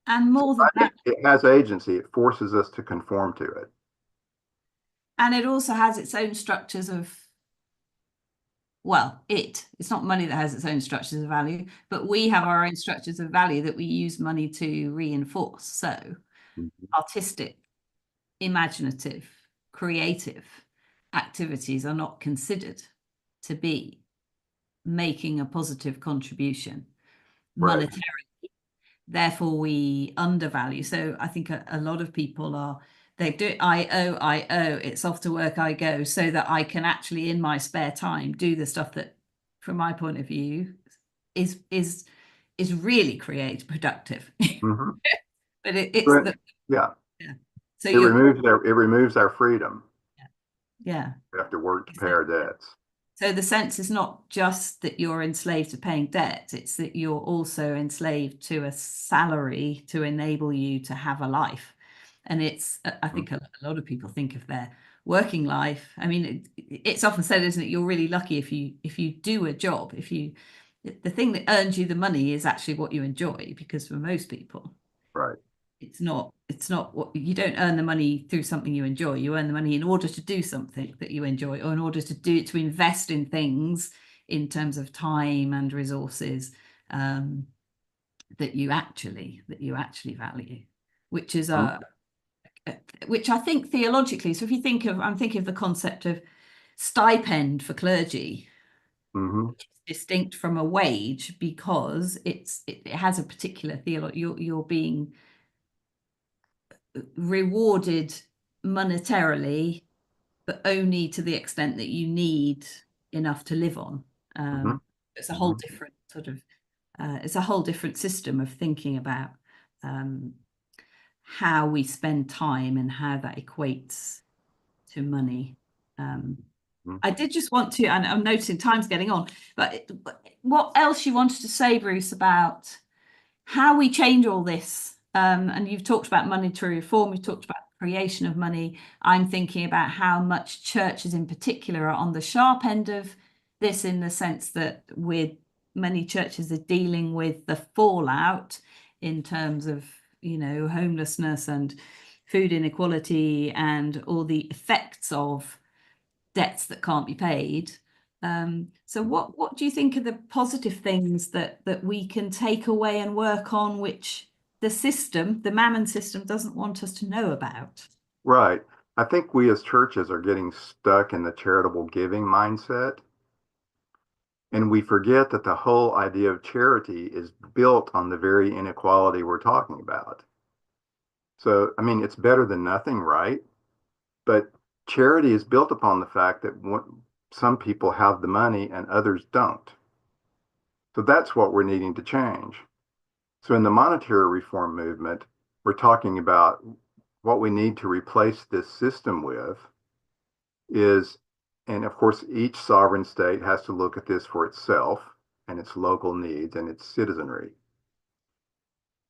And more than that, it has agency. It forces us to conform to it. and it also has its own structures of, well, it's not money that has its own structures of value, but we have our own structures of value that we use money to reinforce. So artistic, imaginative, creative activities are not considered to be making a positive contribution Right. monetarily. Therefore, we undervalue. So I think a lot of people are, they do it, I owe, it's off to work I go, so that I can actually in my spare time do the stuff that, from my point of view, is really productive. Mm-hmm. But it's But, the, yeah, yeah. So it removes our freedom. yeah. We have to work to pay our debts. So the sense is not just that you're enslaved to paying debt, it's that you're also enslaved to a salary to enable you to have a life. And it's, I think a lot of people think of their working life. I mean, it's often said, isn't it? You're really lucky if you do a job, the thing that earns you the money is actually what you enjoy, because for most people, Right. it's not what you don't earn the money through something you enjoy. You earn the money in order to do something that you enjoy, or in order to invest in things in terms of time and resources that you actually value, which is which I think theologically. So if you think of, I'm thinking of the concept of stipend for clergy. Hmm. distinct from a wage because it has a particular you're being rewarded monetarily, but only to the extent that you need enough to live on. Hmm. It's a whole Hmm. different sort of it's a whole different system of thinking about um, how we spend time and how that equates to money. Um, Hmm. I did just want to, and I'm noticing time's getting on, but what else you wanted to say, Bruce, about how we change all this? And you've talked about monetary reform, you've talked about creation of money. I'm thinking about how much churches in particular are on the sharp end of this, in the sense that many churches are dealing with the fallout in terms of, homelessness and food inequality and all the effects of debts that can't be paid. So what do you think are the positive things that we can take away and work on, which the mammon system, doesn't want us to know about? Right. I think we as churches are getting stuck in the charitable giving mindset, and we forget that the whole idea of charity is built on the very inequality we're talking about. So, I mean, it's better than nothing, right? But charity is built upon the fact that some people have the money and others don't. So that's what we're needing to change. So in the monetary reform movement, we're talking about what we need to replace this system with is, and of course, each sovereign state has to look at this for itself and its local needs and its citizenry.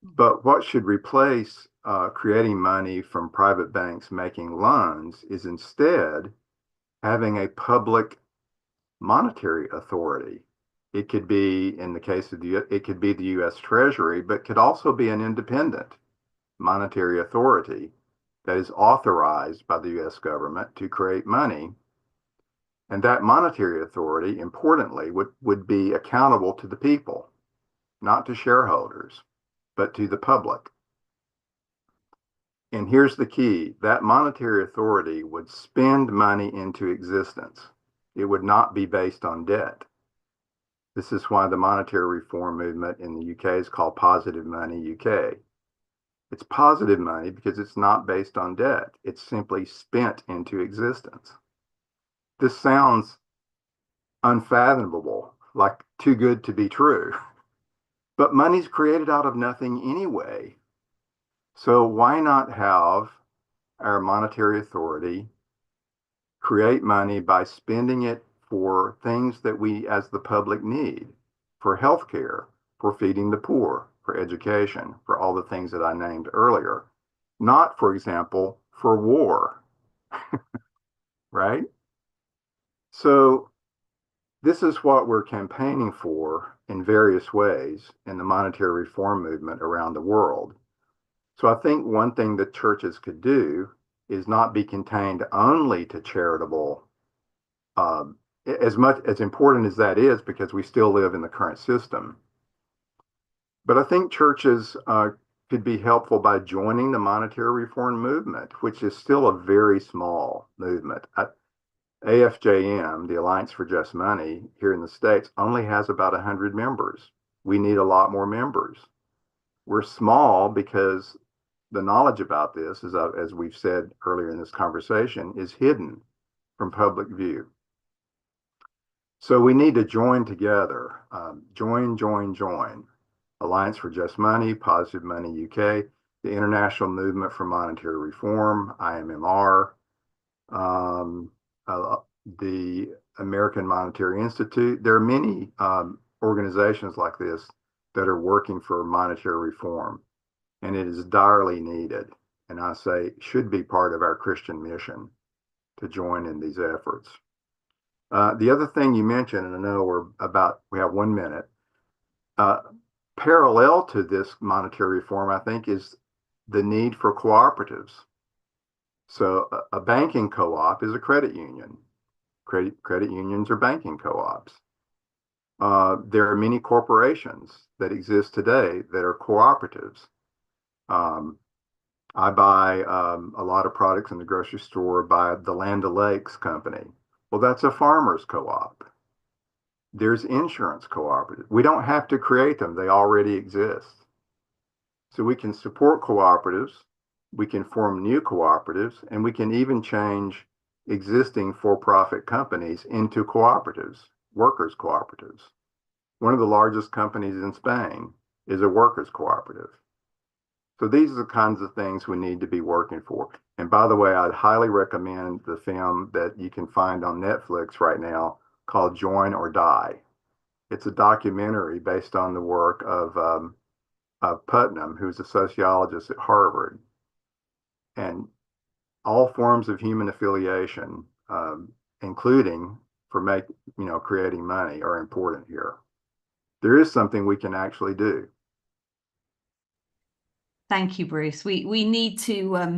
But what should replace creating money from private banks making loans is instead having a public monetary authority. It could be, in the case of it could be the U.S. Treasury, but could also be an independent monetary authority that is authorized by the U.S. government to create money. And that monetary authority, importantly, would be accountable to the people, not to shareholders, but to the public. And here's the key, that monetary authority would spend money into existence. It would not be based on debt. This is why the monetary reform movement in the UK is called Positive Money UK. It's positive money because it's not based on debt. It's simply spent into existence. This sounds unfathomable, like too good to be true. But money's created out of nothing anyway. So why not have our monetary authority create money by spending it for things that we as the public need, for healthcare, for feeding the poor, for education, for all the things that I named earlier. Not, for example, for war, right? So this is what we're campaigning for in various ways in the monetary reform movement around the world. So I think one thing that churches could do is not be contained only to charitable, um, as much as important as that is, because we still live in the current system. But I think churches could be helpful by joining the monetary reform movement, which is still a very small movement. AFJM, the Alliance for Just Money here in the States, only has about 100 members. We need a lot more members. We're small because the knowledge about this, as we've said earlier in this conversation, is hidden from public view. So we need to join together. Join. Alliance for Just Money, Positive Money UK, the International Movement for Monetary Reform, IMMR, um, uh, the American Monetary Institute. There are many organizations like this that are working for monetary reform, and it is direly needed. And I say should be part of our Christian mission to join in these efforts. The other thing you mentioned, and I know we have 1 minute, uh, parallel to this monetary reform, I think, is the need for cooperatives. So a banking co-op is a credit union. Credit unions are banking co-ops. There are many corporations that exist today that are cooperatives. Um, I buy a lot of products in the grocery store by the Land O'Lakes company. Well, that's a farmers co-op. There's insurance cooperatives. We don't have to create them. They already exist. So we can support cooperatives, we can form new cooperatives, and we can even change existing for-profit companies into cooperatives, workers' cooperatives. One of the largest companies in Spain is a workers' cooperative. So these are the kinds of things we need to be working for. And by the way, I'd highly recommend the film that you can find on Netflix right now called Join or Die. It's a documentary based on the work of Putnam, who's a sociologist at Harvard. And all forms of human affiliation, including for creating money, are important here. There is something we can actually do. Thank you, Bruce. We need to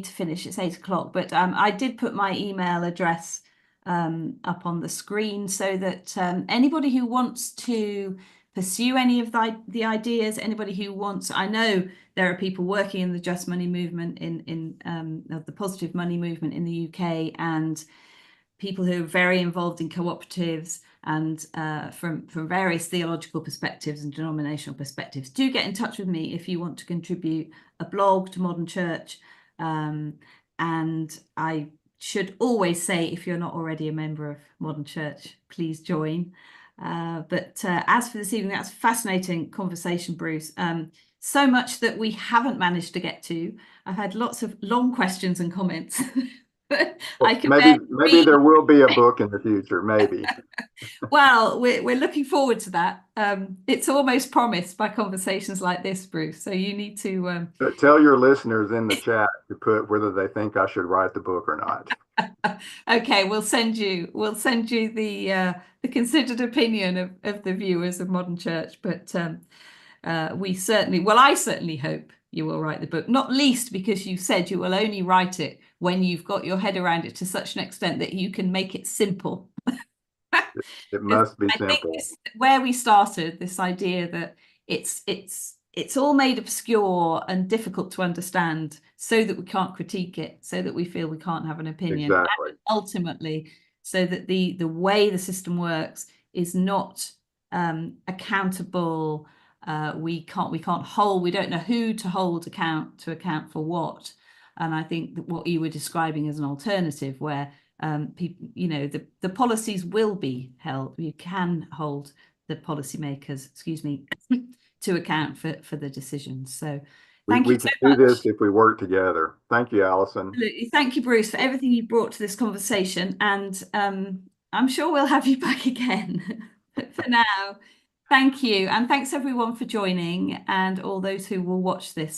finish. It's 8 o'clock, but I did put my email address up on the screen so that anybody who wants to pursue any of the ideas, anybody who wants, I know there are people working in the just money movement in the positive money movement in the UK, and people who are very involved in cooperatives and from various theological perspectives and denominational perspectives. Do get in touch with me if you want to contribute a blog to Modern Church. And I should always say, if you're not already a member of Modern Church, please join. But as for this evening, that's a fascinating conversation, Bruce. So much that we haven't managed to get to. I've had lots of long questions and comments. I can maybe there will be a book in the future, maybe. Well, we're looking forward to that. It's almost promised by conversations like this, Bruce. So you need to tell your listeners in the chat to put whether they think I should write the book or not. Okay, we'll send you the considered opinion of the viewers of Modern Church. But I certainly hope you will write the book, not least because you said you will only write it when you've got your head around it to such an extent that you can make it simple. It must be I think simple. where we started, this idea that it's all made obscure and difficult to understand so that we can't critique it, so that we feel we can't have an opinion. Exactly. And ultimately, so that the way the system works is not accountable. We don't know who to hold account for what. And I think that what you were describing as an alternative where people, the policies will be held. You can hold the policymakers, to account for the decisions. So thank you so can do much. this if we work together. Thank you, Alison. Absolutely. Thank you, Bruce, for everything you brought to this conversation. And I'm sure we'll have you back again. But for now, thank you. And thanks everyone for joining and all those who will watch this.